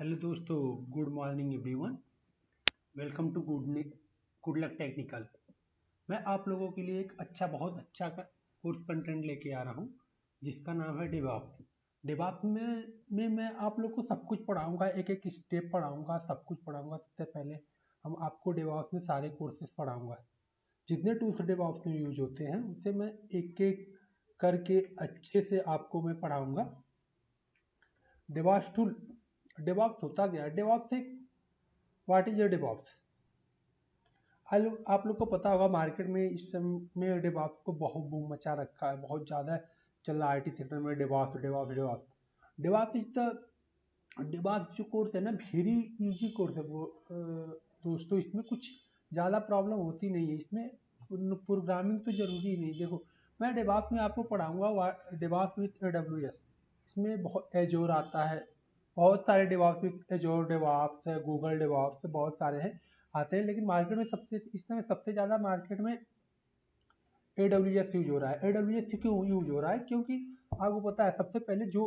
Hello दोस्तों, good morning everyone. Welcome to good luck technical. मैं आप लोगों के लिए एक बहुत अच्छा कोर्स कंटेंट लेके आ रहा हूँ जिसका नाम है डेवऑप्स। डेवऑप्स में मैं आप लोग को सब कुछ पढ़ाऊँगा, एक एक स्टेप पढ़ाऊँगा, सब कुछ पढ़ाऊँगा। सबसे पहले हम आपको डेवऑप्स में सारे कोर्सेज पढ़ाऊँगा। जितने टूल्स डेवऑप्स में यूज होते हैं उसे मैं एक एक करके अच्छे से आपको मैं पढ़ाऊँगा। डेवऑप्स टूल, डेवऑप्स होता क्या है? डेवऑप्स एक व्हाट इज अ डेवऑप्स? आप लोग को पता होगा मार्केट में इस समय डेवऑप्स को बहुत बूम मचा रखा है, बहुत ज़्यादा चल रहा है आईटी सेक्टर में। DevOps DevOps DevOps DevOps is the DevOps जो कोर्स है ना, वेरी इजी कोर्स है वो। दोस्तों, इसमें कुछ ज़्यादा प्रॉब्लम होती नहीं है। इसमें प्रोग्रामिंग तो ज़रूरी नहीं। देखो, मैं डेवऑप्स में आपको पढ़ाऊँगा डेवऑप्स विथ AWS। इसमें बहुत एजोर आता है, बहुत सारे डेवऑप्स विथ एजोर डेवऑप्स है, गूगल डेवऑप्स है, बहुत सारे हैं आते हैं। लेकिन मार्केट में सबसे इस समय सबसे ज़्यादा मार्केट में AWS यूज हो रहा है। AWS क्यों यूज हो रहा है? क्योंकि आपको पता है सबसे पहले जो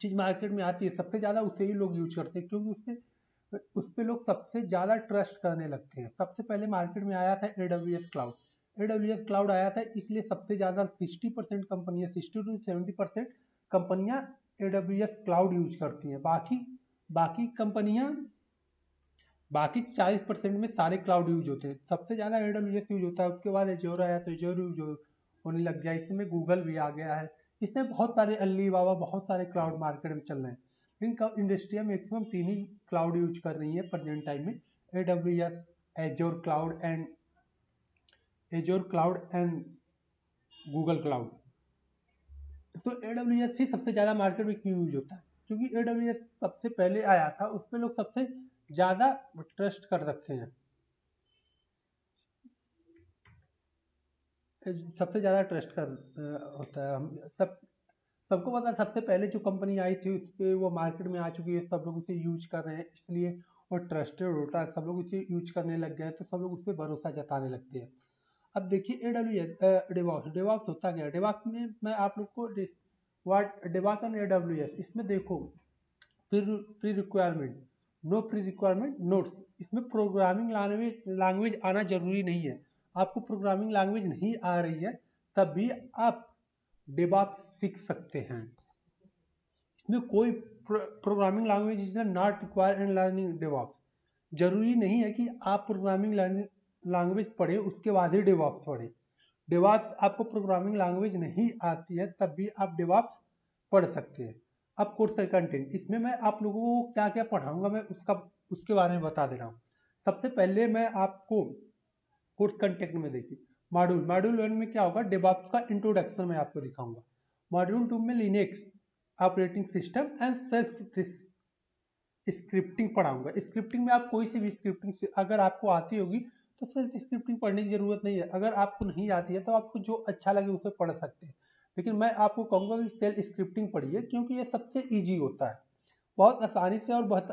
चीज़ मार्केट में आती है सबसे ज़्यादा उसे ही लोग यूज करते हैं, क्योंकि उस पर लोग सबसे ज़्यादा ट्रस्ट करने लगते हैं। सबसे पहले मार्केट में आया था AWS क्लाउड। AWS क्लाउड आया था, इसलिए सबसे ज़्यादा 60% कंपनियाँ, 60 to 70% कंपनियाँ AWS क्लाउड यूज करती हैं। बाकी कंपनियाँ, बाकी 40% में सारे क्लाउड यूज होते हैं। सबसे ज़्यादा AWS यूज होता है, उसके बाद एजोर आया तो एजोर यूज होने लग गया। इसमें गूगल भी आ गया है। इसमें बहुत सारे अलीबाबा, बहुत सारे क्लाउड मार्केट में चल रहे हैं। लेकिन इंडस्ट्रिया मैक्सिमम तीन ही क्लाउड यूज कर रही है प्रेजेंट टाइम में: AWS, Azure cloud and Google cloud. तो AWS ही सबसे ज़्यादा मार्केट में क्यों यूज होता है? क्योंकि AWS सबसे पहले आया था, उस पर लोग सबसे ज़्यादा ट्रस्ट कर रखे हैं। सबसे ज़्यादा ट्रस्ट कर होता है। हम सबको पता है सबसे पहले जो कंपनी आई थी उस पर वो मार्केट में आ चुकी है, सब लोग उसे यूज कर रहे हैं, इसलिए वो ट्रस्टेड होता है। सब लोग उसे यूज करने लग गए तो सब लोग उस पर भरोसा जताने लगते हैं। अब देखिए AWS डेवॉप्स, डेवॉप्स होता क्या है? डेवॉप्स में मैं आप लोग को व्हाट डेवॉप्स एंड AWS, इसमें देखो pre requirement, no pre requirement notes. इसमें प्रोग्रामिंग लैंग्वेज आना जरूरी नहीं है। आपको प्रोग्रामिंग लैंग्वेज नहीं आ रही है तब भी आप डेवऑप्स सीख सकते हैं। इसमें कोई programming language is not required in learning DevOps. जरूरी नहीं है कि आप प्रोग्रामिंग लैंग्वेज पढ़े उसके बाद ही डेवऑप्स पढ़े। डेवऑप्स आपको प्रोग्रामिंग लैंग्वेज नहीं आती है तब भी आप डेवऑप्स पढ़ सकते हैं। अब कोर्स का कंटेंट, इसमें मैं आप लोगों को क्या क्या पढ़ाऊंगा मैं उसके बारे में बता दे रहा हूँ। सबसे पहले मैं आपको कोर्स कंटेंट में देखिए मॉड्यूल 1 में क्या होगा, डेवऑप्स का इंट्रोडक्शन मैं आपको दिखाऊंगा। मॉड्यूल 2 में Linux operating system and self scripting पढ़ाऊंगा। स्क्रिप्टिंग में आप कोई सी भी स्क्रिप्टिंग अगर आपको आती होगी तो सेल्फ स्क्रिप्टिंग पढ़ने की जरूरत नहीं है। अगर आपको नहीं आती है तो आपको जो अच्छा लगे उसे पढ़ सकते हैं। लेकिन मैं आपको कहूँगा कि सेल्फ स्क्रिप्टिंग पढ़िए, क्योंकि ये सबसे ईजी होता है। बहुत आसानी से और बहुत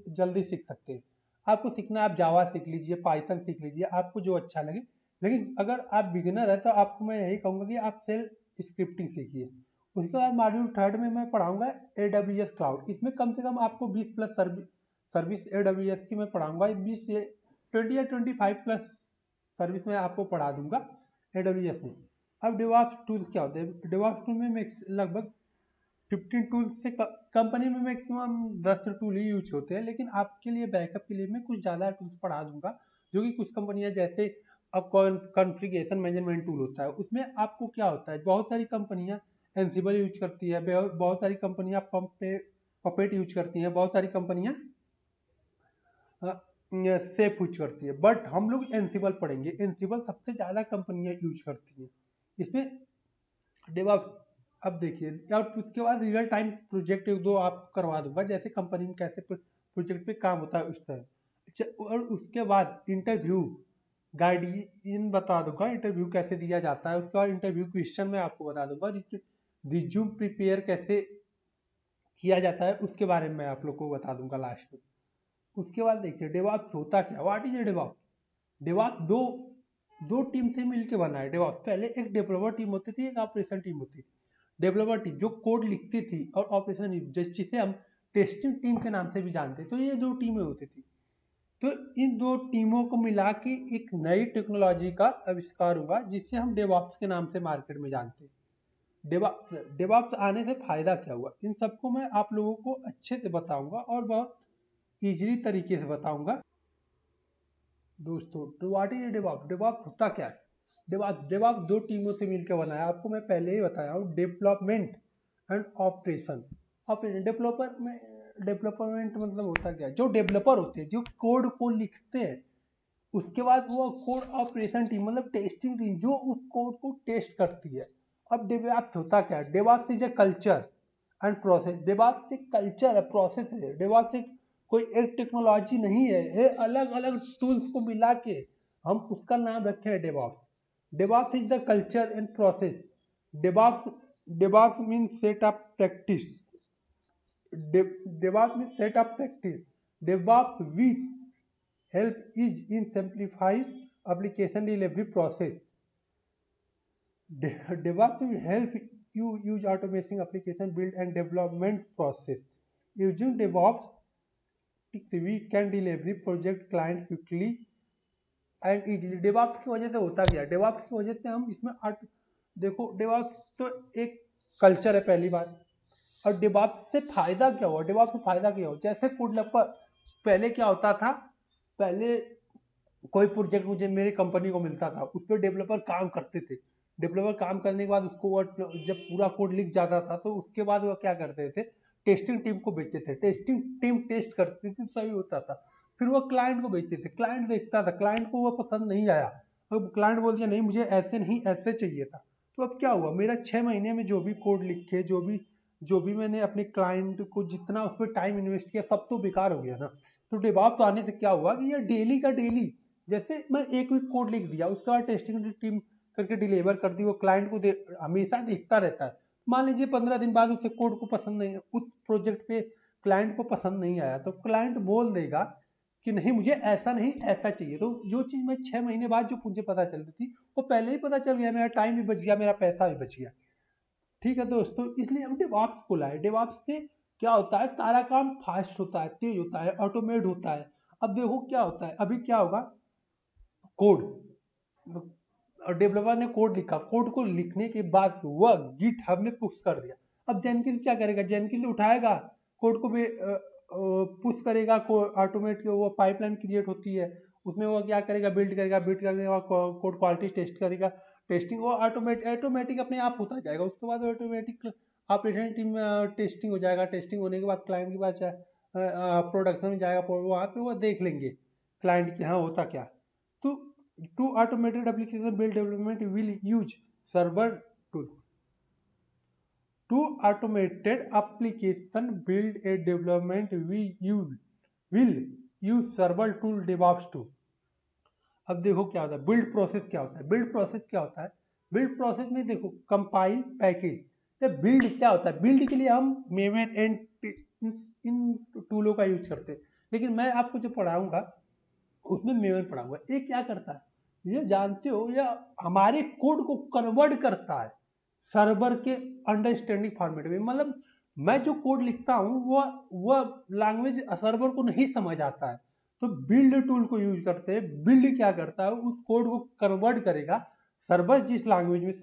जल्दी सीख सकते हैं। आपको सीखना है, आप जावा सीख लीजिए, पाइथन सीख लीजिए, आपको जो अच्छा लगे। लेकिन अगर आप बिगिनर है तो आपको मैं यही कहूँगा कि आप सेल्फ स्क्रिप्टिंग सीखिए। उसके बाद मॉड्यूल 3 में मैं पढ़ाऊंगा AWS क्लाउड। इसमें कम से कम आपको 20 प्लस सर्विस AWS की मैं पढ़ाऊंगा। 20 से 20 या 25 प्लस सर्विस में आपको पढ़ा दूंगा AWS में। अब डेवऑप्स टूल्स क्या होते हैं? डेवऑप्स टूल में लगभग 15 टूल्स से कंपनी में मैक्सिमम 10 टूल ही यूज होते हैं। लेकिन आपके लिए बैकअप के लिए मैं कुछ ज़्यादा टूल्स पढ़ा दूंगा, जो कि कुछ कंपनियां, जैसे अब कॉन्फ़िगरेशन मैनेजमेंट टूल होता है, उसमें आपको क्या होता है, बहुत सारी कंपनियां एंसिबल यूज करती है, बहुत सारी कंपनियां पपेट यूज करती हैं, बहुत सारी कंपनियां सेफ यूज करती है। बट हम लोग एंसिबल पढ़ेंगे। एंसिबल सबसे ज़्यादा कंपनियां यूज करती हैं इसमें डेवऑप्स। अब देखिए, और उसके बाद रियल टाइम प्रोजेक्ट एक दो आप करवा दूंगा, जैसे कंपनी में कैसे प्रोजेक्ट पे काम होता है उस तरह। और उसके बाद इंटरव्यू गाइड बता दूंगा, इंटरव्यू कैसे दिया जाता है। उसके बाद इंटरव्यू क्वेश्चन मैं आपको बता दूंगा। रिज्यूम प्रिपेयर कैसे किया जाता है उसके बारे में मैं आप लोग को बता दूंगा लास्ट में। उसके बाद देखिए डेवऑप्स होता क्या, व्हाट इज डेवऑप्स? डेवऑप्स दो दो टीम से मिलकर बना है। डेवऑप्स पहले एक डेवलपर टीम होती थी, एक ऑपरेशन टीम होती थी। डेवलपर टीम जो कोड लिखती थी, और ऑपरेशन टीम जिसे हम टेस्टिंग टीम के नाम से भी जानते हैं। तो ये 2 टीमें होती थी। तो इन 2 टीमों को मिला के एक नई टेक्नोलॉजी का आविष्कार हुआ जिसे हम डेवऑप्स के नाम से मार्केट में जानते हैं। डेवऑप्स आने से फायदा क्या हुआ, इन सबको मैं आप लोगों को अच्छे से बताऊंगा और बहुत इजीली तरीके से बताऊंगा। दोस्तों, व्हाट इज डेवऑप्स? डेवऑप्स होता क्या है? डेवऑप्स 2 टीमों से मिलकर बना है। आपको मैं पहले ही बताया हूँ, development and operation. Operation development मतलब होता क्या है? जो डेवलपर होते हैं, जो कोड को लिखते हैं, उसके बाद वो कोड ऑपरेशन टीम मतलब टेस्टिंग टीम जो उस कोड को टेस्ट करती है। अब डेवऑप्स होता क्या है? DevOps is a culture and process. DevOps एक कल्चर है, प्रोसेस है। डेवऑप्स एक कोई एक टेक्नोलॉजी नहीं है, ये अलग अलग टूल्स को मिला के हम उसका नाम रखे हैं DevOps. DevOps is the culture and process. DevOps DevOps means set of practice. DevOps means set up practice. DevOps with help is in simplified application delivery process. DevOps will help you use automation application build and development process. Using DevOps, we can deliver project client quickly and easily. DevOps की वजह से होता क्या है? DevOps की वजह से हम इसमें देखो, डेवऑप्स तो एक कल्चर है पहली बात। और डेवऑप्स से फायदा क्या हुआ? डेवऑप्स से फायदा क्या हुआ? जैसे कोड डेवलपर पहले क्या होता था, पहले कोई प्रोजेक्ट मुझे मेरी कंपनी को मिलता था, उस पर डेवलपर काम करते थे। डेवलपर काम करने के बाद उसको वो जब पूरा कोड लिख जाता था तो उसके बाद वो क्या करते थे, टेस्टिंग टीम को भेजते थे। टेस्टिंग टीम टेस्ट करती थी, सही होता था, फिर वो क्लाइंट को भेजते थे। क्लाइंट देखता था, क्लाइंट को वो पसंद नहीं आया, अब क्लाइंट बोल दिया नहीं मुझे ऐसे नहीं ऐसे चाहिए था। तो अब क्या हुआ, मेरा 6 महीने में जो भी कोड लिखे, जो भी मैंने अपने क्लाइंट को जितना उस पर टाइम इन्वेस्ट किया, सब तो बेकार हो गया ना। तो डेवऑप्स आने से क्या हुआ कि ये डेली का डेली, जैसे मैं एक वीक कोड लिख दिया, उसके बाद टेस्टिंग टीम करके डिलीवर कर दी, वो क्लाइंट को हमेशा देखता रहता है। मान लीजिए 15 दिन बाद उसे कोड को पसंद नहीं, उस प्रोजेक्ट पे क्लाइंट को पसंद नहीं आया, तो क्लाइंट बोल देगा कि नहीं मुझे ऐसा नहीं ऐसा चाहिए। तो जो चीज़ मैं 6 महीने बाद जो मुझे पता चल रही थी, वो पहले ही पता चल गया, मेरा टाइम भी बच गया, मेरा पैसा भी बच गया। ठीक है दोस्तों, इसलिए हम डेवऑप्स को लाए। डेवऑप्स से क्या होता है, सारा काम फास्ट होता है, तेज होता है, ऑटोमेट होता है। अब देखो क्या होता है, अभी क्या होगा, कोड और डेवलपर ने कोड लिखा, कोड को लिखने के बाद वह गिट हब में पुश कर दिया। अब जेनकिन क्या करेगा, जेनकिन उठाएगा कोड को भी पुश करेगा, ऑटोमेट वो पाइपलाइन क्रिएट होती है, उसमें वो क्या करेगा, बिल्ड करेगा, कोड क्वालिटी टेस्ट करेगा। टेस्टिंग वो ऑटोमेटिक अपने आप होता जाएगा। उसके बाद ऑटोमेटिक ऑपरेशन टीम में टेस्टिंग हो जाएगा। टेस्टिंग होने के बाद क्लाइंट के पास प्रोडक्शन में जाएगा, वहाँ पे वो देख लेंगे क्लाइंट की हाँ होता क्या। तो to automated application build development will use server tools. To automated application build a development we use will use server tool DevOps tool. अब देखो क्या होता है, बिल्ड प्रोसेस क्या होता है। बिल्ड प्रोसेस क्या होता है, बिल्ड प्रोसेस में देखो कंपाइल पैकेज। तो बिल्ड क्या होता है, बिल्ड के लिए हम मेवन एंड इन टूलों का यूज करते हैं, लेकिन मैं आपको जो पढ़ाऊंगा उसमें मेवन पढ़ाऊंगा। ये क्या करता है, ये जानते हो, यह हमारे कोड को कन्वर्ट करता है सर्वर के अंडरस्टैंडिंग फॉर्मेट में। मतलब मैं जो कोड लिखता हूँ वह लैंग्वेज सर्वर को नहीं समझ आता है, तो बिल्ड टूल को यूज करते हैं। बिल्ड क्या करता है, उस कोड को कन्वर्ट करेगा, सर्वर को जिस लैंग्वेज में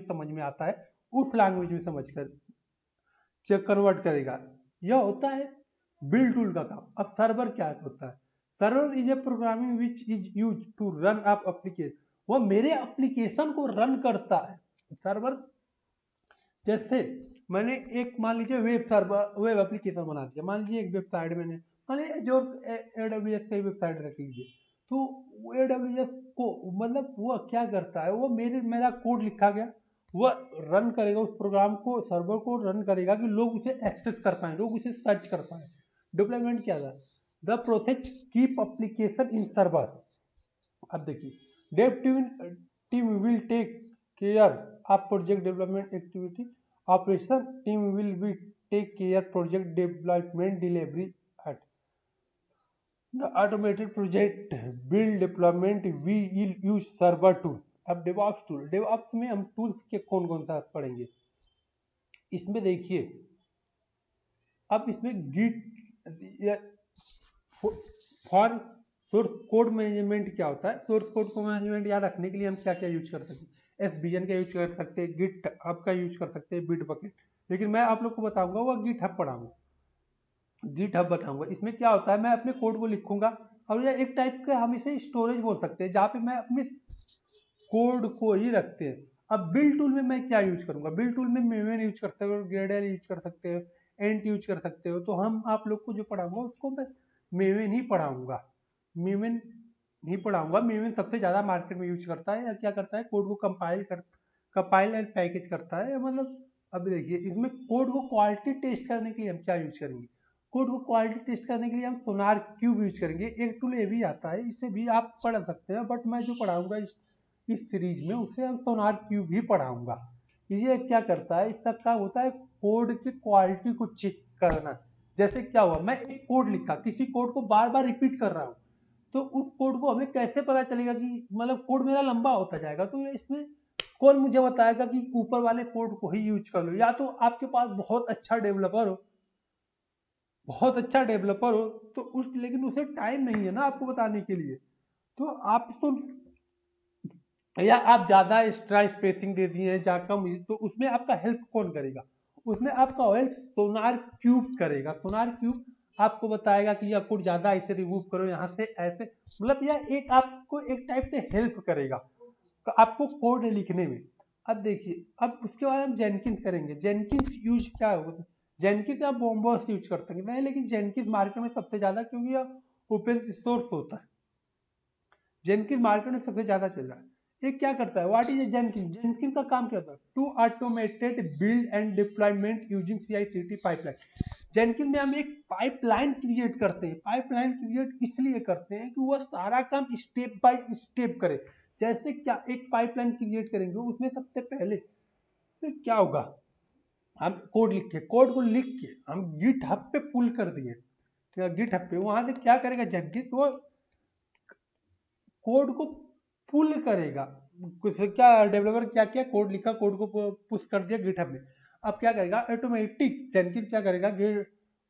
समझ में आता है उस लैंग्वेज में समझ कर कन्वर्ट करेगा। यह होता है बिल्ड टूल का काम। अब सर्वर क्या होता है, server is a programming which is use to run up application. वो मेरे एप्लीकेशन को रन करता है। सर्वर जैसे मैंने एक मान लीजिए वेब एप्लीकेशन बना दिया, मान लीजिए एक वेबसाइट मैंने, मान लीजिए जो AWS की वेबसाइट रख लीजिए, तो AWS को मतलब वो क्या करता है, वो मेरा कोड लिखा गया, वह रन करेगा उस प्रोग्राम को, सर्वर को रन करेगा कि लोग उसे एक्सेस कर पाए, लोग उसे सर्च कर पाए। डिप्लॉयमेंट क्या था, the process keep application in server. अब देखिए, dev team will take care of project development activity, operation team will be take care project development delivery at the automated project build deployment we will use server tool. अब DevOps tool, DevOps में हम tools के कौन कौन सा पढ़ेंगे, इसमें देखिए अब इसमें git for source code management क्या होता है, सोर्स कोड को मैनेजमेंट याद रखने के लिए हम क्या क्या यूज कर सकते हैं, एसबीएन का यूज कर सकते हैं, गिट हब का यूज कर सकते हैं, बिट बकेट। लेकिन मैं आप लोग को बताऊंगा वो गिट हब पढ़ाऊंगा, गिट हब बताऊंगा। इसमें क्या होता है, मैं अपने कोड को लिखूंगा और यह एक टाइप का हम इसे स्टोरेज बोल सकते हैं जहाँ पे मैं अपने कोड को ही रखते हैं। अब बिल्ड टूल में मैं क्या यूज करूंगा, बिल्ड टूल में मेवन यूज कर सकते हो, ग्रेडल यूज कर सकते हो, एंट यूज कर सकते हो। तो हम आप लोग को जो पढ़ाऊंगा उसको मैं मेवन ही पढ़ाऊंगा, मेवन नहीं पढ़ाऊंगा। मेवन सबसे ज्यादा मार्केट में यूज करता है, या क्या करता है, कोड को कंपाइल एंड पैकेज करता है, मतलब। अब देखिए इसमें कोड को क्वालिटी टेस्ट करने के लिए हम क्या यूज करेंगे, कोड को क्वालिटी टेस्ट करने के लिए हम सोनार क्यूब यूज करेंगे। एक टूल ये भी आता है, इसे भी आप पढ़ सकते हैं, बट मैं जो पढ़ाऊंगा इस सीरीज में उसे हम सोनार क्यूब ही पढ़ाऊंगा। ये क्या करता है, इसका काम होता है कोड की क्वालिटी को चेक करना। जैसे क्या हुआ, मैं एक कोड लिखा, किसी कोड को बार बार रिपीट कर रहा हूँ, तो उस कोड को हमें कैसे पता चलेगा कि मतलब कोड मेरा लंबा होता जाएगा, तो इसमें कौन मुझे बताएगा कि ऊपर वाले कोड को ही यूज कर लो। या तो आपके पास बहुत अच्छा डेवलपर हो तो उस, लेकिन उसे टाइम नहीं है ना आपको बताने के लिए, तो आप इसको, या आप ज्यादा एक्स्ट्रा स्पेसिंग दे दिए हैं जहाँ कम, तो उसमें आपका हेल्प कौन करेगा, उसमें आपका हेल्प सोनार क्यूब करेगा। सोनार क्यूब आपको बताएगा कि यह कोड ज्यादा ऐसे रिमूव करो, यहाँ से ऐसे, मतलब यह एक आपको एक टाइप से हेल्प करेगा आपको कोड लिखने में। अब देखिए, अब उसके बाद हम जेनकिंस करेंगे। जेनकिंस यूज क्या होगा, जेनकिंस आप बॉम्बर्स यूज कर सकते हैं, लेकिन जेनकिंस मार्केट में सबसे ज्यादा, क्योंकि यह ओपन सोर्स होता है, जेनकिंस मार्केट में सबसे ज्यादा चल रहा है। ये क्या करता है, व्हाट इज जेनकिंस, जेनकिंस का काम क्या होता है, to automated build and deployment using CI/CD pipeline. Jenkins में हम एक पाइपलाइन क्रिएट करते हैं, पाइपलाइन क्रिएट इसलिए करते हैं कि वह सारा काम स्टेप बाय स्टेप करे। जैसे क्या, एक पाइपलाइन क्रिएट करेंगे, उसमें सबसे पहले तो क्या होगा, हम कोड को लिख के हम गिट हब पे पुल कर दिए, गिट हब पे, वहां से क्या करेगा जेनकिंस, वो कोड को पुल करेगा। कुछ क्या डेवलपर क्या किया, कोड लिखा, कोड को पुश कर दिया गिटहब में। अब क्या करेगा, ऑटोमेटिक जेनकिंस क्या करेगा,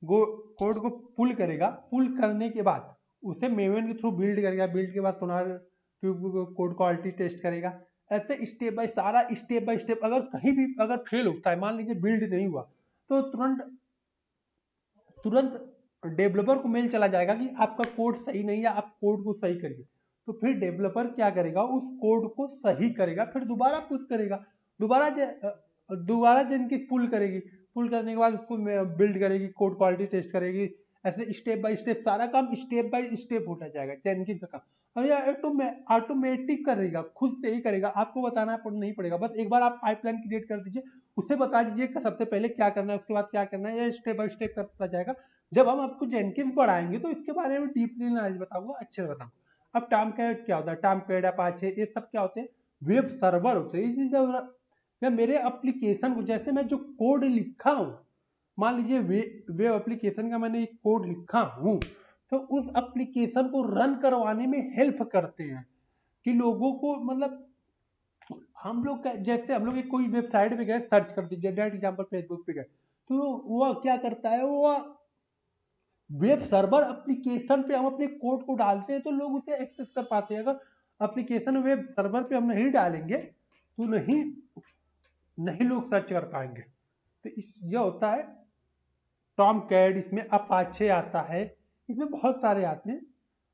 कोड को पुल करेगा, पुल करने के बाद उसे मेवन के थ्रू बिल्ड करेगा, बिल्ड के बाद सोनार क्यूब कोड क्वालिटी टेस्ट करेगा। ऐसे स्टेप बाय स्टेप, अगर कहीं भी अगर फेल होता है, मान लीजिए बिल्ड नहीं हुआ, तो तुरंत तुरंत डेवलपर को मेल चला जाएगा कि आपका कोड सही नहीं है, आप कोड को सही करिए। तो फिर डेवलपर क्या करेगा, उस कोड को सही करेगा, फिर दोबारा पुश करेगा, दोबारा जेनकिंस पुल करेगी, पुल करने के बाद उसको बिल्ड करेगी, कोड क्वालिटी टेस्ट करेगी। ऐसे स्टेप बाय स्टेप सारा काम स्टेप बाय स्टेप होता जाएगा जेनकिंस का काम। और यह ऑटोमेटिक करेगा, खुद से ही करेगा, आपको बताना नहीं पड़ेगा। बस एक बार आप पाइपलाइन क्रिएट कर दीजिए, उसे बता दीजिए कि सबसे पहले क्या करना है, उसके बाद क्या करना है, ये स्टेप बाय स्टेप करता जाएगा। जब हम आपको जेनकिंस पढ़ाएंगे तो इसके बारे में डीपली नॉलेज बताऊंगा, अच्छे से बताऊंगा। अब टॉमकैट क्या होता है, टॉमकैट अपाचे ये सब क्या होते हैं, वेब सर्वर होते हैं। इसी या मेरे एप्लीकेशन को, जैसे मैं जो कोड लिखा हूँ, मान लीजिए वेब एप्लीकेशन का मैंने एक कोड लिखा हूँ, तो उस एप्लीकेशन को रन करवाने में हेल्प करते हैं कि लोगों को, मतलब हम लोग जैसे हम लोग एक कोई वेबसाइट पे गए, सर्च कर दीजिए, डेट एग्जाम्पल फेसबुक पे गए, तो वो क्या करता है, वो वेब सर्वर एप्लीकेशन पे हम अपने कोड को डालते हैं तो लोग उसे एक्सेस कर पाते हैं। अगर एप्लीकेशन वेब सर्वर पे हम नहीं डालेंगे तो नहीं नहीं लोग सर्च कर पाएंगे। तो यह होता है टॉम कैट, इसमें अपाचे आता है, इसमें बहुत सारे आते हैं।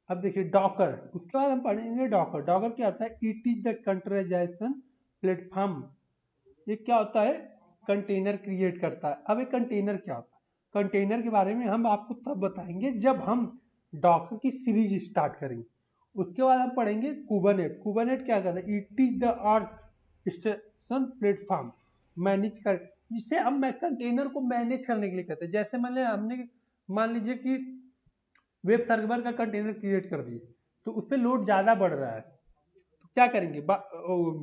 अब देखिए डॉकर, उसके बाद हम पढ़ेंगे डॉकर। डॉकर क्या होता है, it is the containerization platform. ये क्या होता है, कंटेनर क्रिएट करता है। अब एक कंटेनर क्या होता है, कंटेनर के बारे में हम आपको तब बताएंगे जब हम डॉकर की सीरीज स्टार्ट करेंगे। उसके बाद हम पढ़ेंगे कुबरनेट। कुबरनेट क्या करता है, it is the orchestration platform manage कर, जिससे हम कंटेनर को मैनेज करने के लिए कहते हैं। जैसे हमने मान लीजिए कि वेब सर्वर का कंटेनर क्रिएट कर दिए, तो उस पर लोड ज़्यादा बढ़ रहा है, तो क्या करेंगे,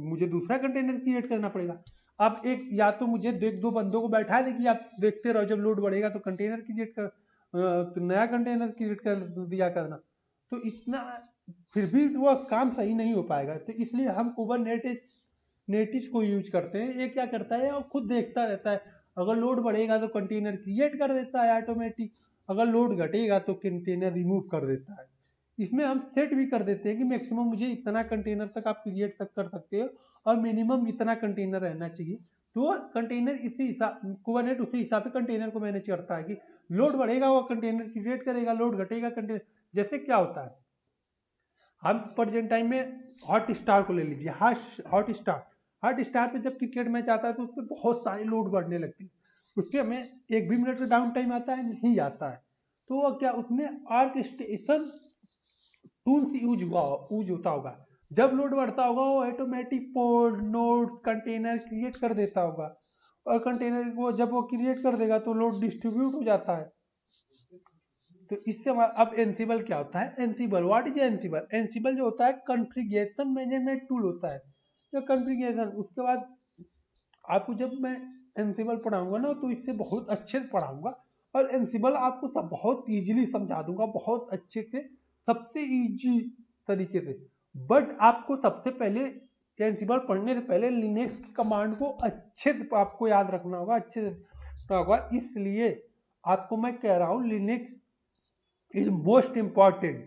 मुझे दूसरा कंटेनर क्रिएट करना पड़ेगा। अब एक, या तो मुझे दो बंदों को बैठा दे कि आप देखते रहो, जब लोड बढ़ेगा तो कंटेनर क्रिएट कर, नया कंटेनर क्रिएट कर दिया करना, तो इतना फिर भी वो काम सही नहीं हो पाएगा। तो इसलिए हम कुबरनेटिस को यूज करते हैं। ये क्या करता है, वो खुद देखता रहता है, अगर लोड बढ़ेगा तो कंटेनर क्रिएट कर देता है ऑटोमेटिक, अगर लोड घटेगा तो कंटेनर रिमूव कर देता है। इसमें हम सेट भी कर देते हैं कि मैक्सिमम मुझे इतना कंटेनर तक आप क्रिएट तक कर सकते हो और मिनिमम इतना कंटेनर रहना चाहिए। तो कंटेनर इसी हिसाब कुबरनेट उसी हिसाब से कंटेनर को मैनेज करता है कि लोड बढ़ेगा वो कंटेनर क्रिएट करेगा, लोड घटेगा कंटेनर। जैसे क्या होता है, हम प्रेजेंट टाइम में हॉट स्टार को ले लीजिए, हॉट स्टार पे जब क्रिकेट मैच आता है तो उस पर बहुत सारी लोड बढ़ने लगती है, उसके हमें एक भी मिनट का डाउन टाइम आता है नहीं आता है। तो वो क्या उसमें ऑर्केस्ट्रेशन टूल्स यूज होता होगा। जब लोड बढ़ता होगा वो automatic port node container create कर देता होगा, और कंटेनर को जब वो क्रिएट कर देगा तो लोड डिस्ट्रीब्यूट हो जाता है। तो इससे अब एनसिबल क्या होता है, एनसिबल व्हाट इज एनसिबल, एनसिबल जो होता है कॉन्फ़िगरेशन मैनेजमेंट टूल होता है। जो कॉन्फ़िगरेशन उसके बाद आपको जब मैं एनसिबल पढ़ाऊंगा ना तो इससे बहुत अच्छे से पढ़ाऊंगा, और एनसिबल आपको सब बहुत इजीली समझा दूंगा, बहुत अच्छे से, सबसे इजी तरीके से। बट आपको सबसे पहले एनसिबल पढ़ने से पहले लिनक्स कमांड को अच्छे से आपको याद रखना होगा, अच्छे से रखना होगा। इसलिए आपको मैं कह रहा हूँ Linux is most important,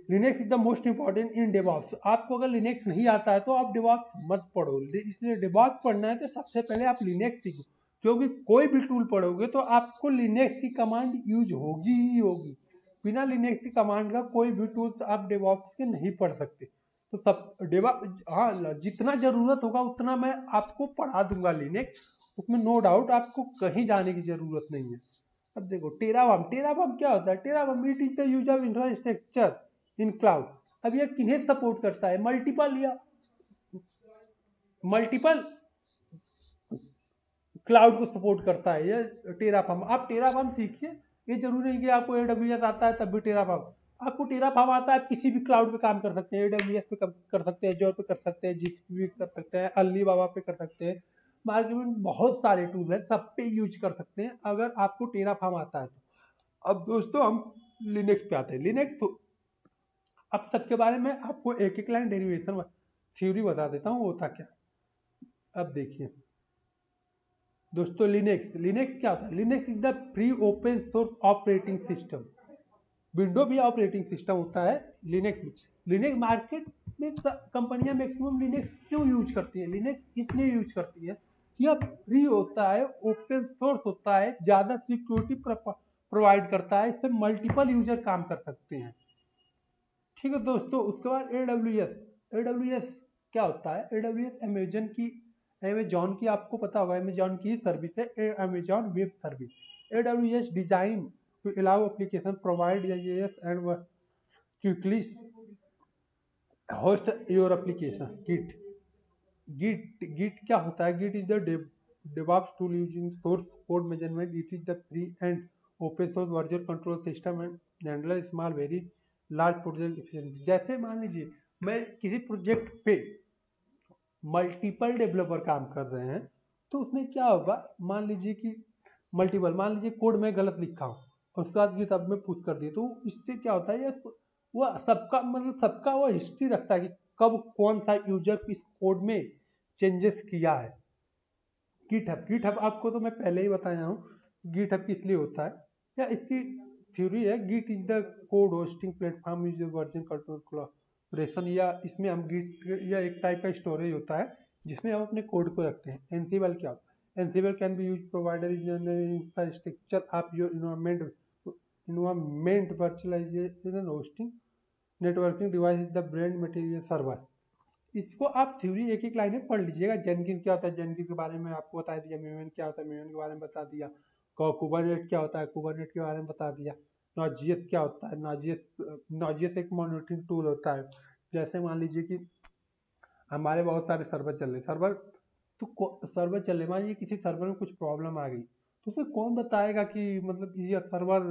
Linux is the most important in DevOps. आपको अगर लिनक्स नहीं आता है तो आप डेवॉप्स मत पढ़ो, इसलिए डेवॉप्स पढ़ना है तो सबसे पहले आप लिनक्स सीखो, क्योंकि कोई भी टूल पढ़ोगे तो आपको लिनक्स की कमांड यूज होगी ही होगी। बिना लिनक्स की कमांड का कोई भी टूल आप डेवॉप्स के नहीं पढ़ सकते। तो सब डेवॉप्स, हाँ, जितना जरूरत होगा उतना मैं आपको पढ़ा दूंगा लिनक्स, उसमें नो डाउट, आपको कहीं जाने की जरूरत नहीं है। अब देखो टेरावाम, टेरावाम क्या होता है, टेरावाम it is the use of infrastructure in cloud. अब ये किन्हें सपोर्ट करता है, मल्टीपल क्लाउड को सपोर्ट करता है ये टेराफार्म। आप टेराफार्म सीखिए, ये जरूरी नहीं कि आपको एडब्ल्यूएस आता है तब भी टेराफार्म, आपको टेराफार्म आता है आप किसी भी क्लाउड पे काम कर सकते हैं, एडब्ल्यूएस पे कर सकते हैं, एज़्योर पे कर सकते हैं, जीसीपी पे कर सकते हैं, अलीबाबा पे कर सकते हैं। मार्केट में बहुत सारे टूल है, सब पे यूज कर सकते हैं अगर आपको टेराफार्म आता है तो। अब दोस्तों हम लिनक्स पे आते हैं। लिनक्स अब सबके बारे में आपको एक एक लाइन डेरिवेशन थ्योरी बता देता हूँ वो था क्या। अब देखिए दोस्तों, लिनक्स लिनक्स क्या होता है, Linux is the free open source operating system. Window भी ऑपरेटिंग सिस्टम होता है लिनक्स में। लिनक्स मार्केट में कंपनियां मैक्सिमम लिनक्स क्यों यूज करती है, लिनक्स इसलिए यूज करती है कि यह फ्री होता है, ओपन सोर्स होता है, ज़्यादा सिक्योरिटी प्रोवाइड करता है, इससे मल्टीपल यूजर काम कर सकते हैं। ठीक है दोस्तों, उसके बाद एडब्ल्यूएस क्या होता है, एडब्ल्यूएस अमेजॉन की आपको पता होगा, अमेजॉन की सर्विस है, Amazon web service. AWS design to allow application provide and quickly host your application. Git क्या होता है, git is the DevOps tool using source code management. It is the free and open source version control system and handle small very large project efficiently। जैसे मान लीजिए मैं किसी project पे multiple developer काम कर रहे हैं तो उसमें क्या होगा, मान लीजिए कि मान लीजिए कोड में गलत लिखा हूँ और उसके बाद गिटहब में पुश कर दिए, तो इससे क्या होता है, ये वो सबका मतलब सबका वो हिस्ट्री रखता है कि कब कौन सा यूजर इस कोड में चेंजेस किया है। गिटहब आपको तो मैं पहले ही बताया हूँ गिटहब किस लिए होता है, या इसकी थ्योरी है, git is the code hosting platform is version control collaboration, या इसमें हम गिट या एक टाइप का स्टोरेज होता है जिसमें हम अपने कोड को रखते हैं। एनसिबल क्या होता है, Ansible can be use provider is infrastructure of your environment virtualization hosting networking device is the brand material server. इसको आप थ्योरी एक एक लाइन में पढ़ लीजिएगा। जेनकिन क्या होता है, जेनकिन के बारे में आपको बता दिया, मेमन क्या होता है, मेमन के बारे में बता दिया, कुबरनेट क्या होता है, कुबरनेट के बारे में बता दिया, नोड.js क्या होता है, नोड.js एक मॉनिटरिंग टूल होता है। जैसे मान लीजिए कि हमारे बहुत सारे सर्वर चल रहे, सर्वर चल रहे, मान लीजिए किसी सर्वर में कुछ प्रॉब्लम आ गई तो उसे कौन बताएगा कि मतलब ये सर्वर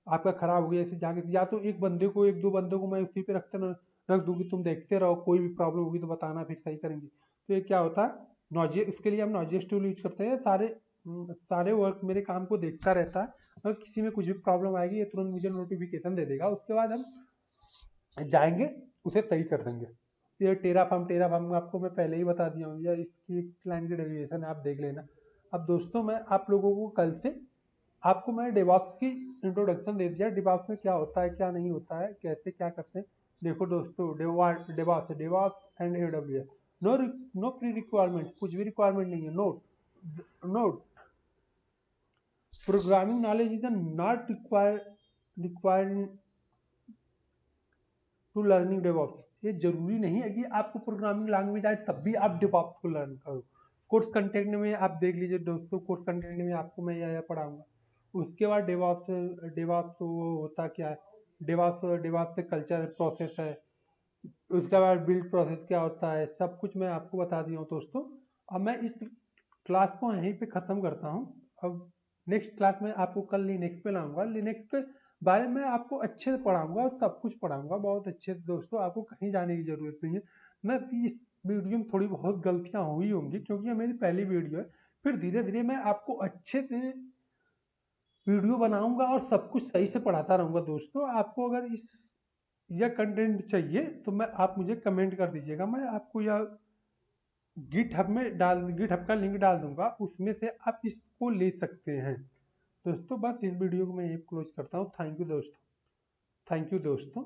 आपका खराब हो गया, ऐसे जाके या तो एक दो बंदों को मैं उसी पे रख दूंगी, तुम देखते रहो, कोई भी प्रॉब्लम होगी तो बताना, फिर सही करेंगे। तो ये क्या होता है, नोड.js, उसके लिए हम नोड.js टूल यूज करते हैं। सारे वर्क मेरे काम को देखता रहता है, अगर किसी में कुछ भी प्रॉब्लम आएगी ये तुरंत मुझे नोटिफिकेशन दे देगा, उसके बाद हम जाएंगे उसे सही कर देंगे। ये टेराफार्म आपको मैं पहले ही बता दिया हूँ, या इसकी क्लाइंट की डेरिवेशन आप देख लेना। अब दोस्तों मैं आप लोगों को कल से आपको मैं डेवॉप्स की इंट्रोडक्शन दे दिया, डेवॉप्स में क्या होता है क्या नहीं होता है, कैसे क्या करते हैं। देखो दोस्तों, DevOps DevOps and AWS, no no pre requirement, कुछ भी रिक्वायरमेंट नहीं है। Note note, programming knowledge is not required to learning DevOps. ये जरूरी नहीं है कि आपको प्रोग्रामिंग लैंग्वेज आए तब भी आप डेवॉप्स को लर्न करो। कोर्स कंटेंट में आप देख लीजिए दोस्तों, कोर्स कंटेंट में आपको मैं यह पढ़ाऊंगा। उसके बाद डेवॉप्स, डेवॉप्स वो होता क्या है, डेवॉप्स डेवॉप्स से कल्चर प्रोसेस है। उसके बाद बिल्ड प्रोसेस क्या होता है, सब कुछ मैं आपको बता दिया हूँ दोस्तों। अब मैं इस क्लास को यहीं पे ख़त्म करता हूँ। अब नेक्स्ट क्लास में आपको कल लिनक्स पे लाऊंगा, लिनक्स के बारे में आपको अच्छे से पढ़ाऊंगा और सब कुछ पढ़ाऊंगा बहुत अच्छे से दोस्तों। आपको कहीं जाने की ज़रूरत नहीं है। मैं इस वीडियो में थोड़ी बहुत गलतियाँ हुई होंगी क्योंकि ये मेरी पहली वीडियो है। फिर धीरे धीरे मैं आपको अच्छे से वीडियो बनाऊंगा और सब कुछ सही से पढ़ाता रहूंगा दोस्तों। आपको अगर इस यह कंटेंट चाहिए तो मैं आप मुझे कमेंट कर दीजिएगा, मैं आपको यह गिट हब का लिंक डाल दूंगा, उसमें से आप इसको ले सकते हैं दोस्तों। बस इस वीडियो को मैं यही क्लोज करता हूँ। थैंक यू दोस्तों, थैंक यू दोस्तों।